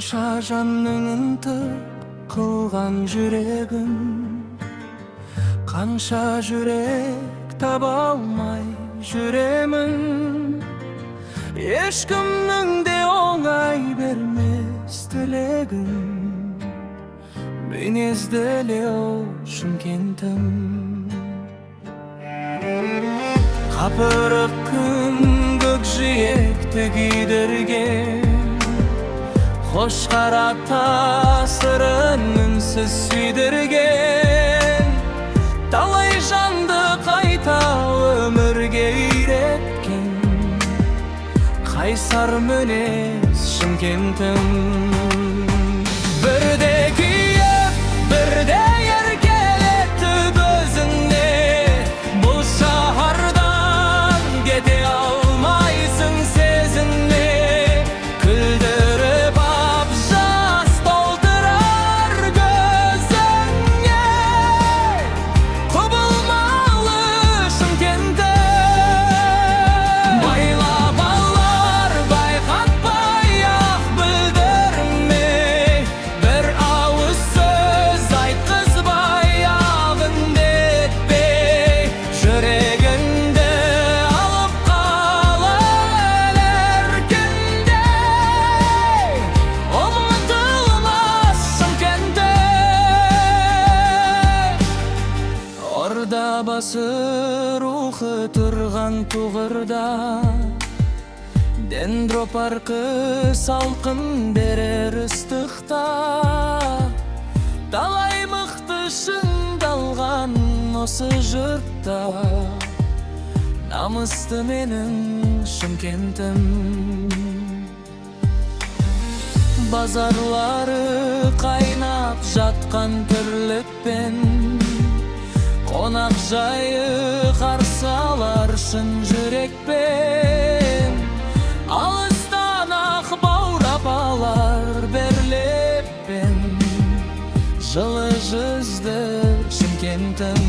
Kança жанның ынтық kılgan yüreğim, kança yürek taба алмай жүремін. Ешкімнің де оңай бермес тілегін, мінезділеу Шымкентім. Қапырық күн көкжиекті күйдірген, хош қарата сырын үнсіз сүйдірген, талай жанды қайта өмірге үйреткен қайсар мінез Шымкентім. Бірде күйіп, бірде еркелетіп өзіңе, бұл шаһардан кете алмайсың сезіне. Күлдіріп ап жас толтырар көзіңе, құбылмалы Шымкентім. Байлап алар байқатпай ақ білдірмей, бір ауыз сөз айтқызбай ақ үндетпей, жүрегіңді алып қалар еркіндей, ұмытылмас Шымкентім. Орда басы рухы тұрған тұғырда, дендропаркы салқын берер ыстықта, талай мықты шыңдалған осы жұртта, намысты менің Шымкентім. Базарлары қайнап жатқан тірлікпен, қонақ жайы қарсы алар шын жүрекпен, алыстан ақ баурап алар берлеппен жылы жүзді Шымкентім.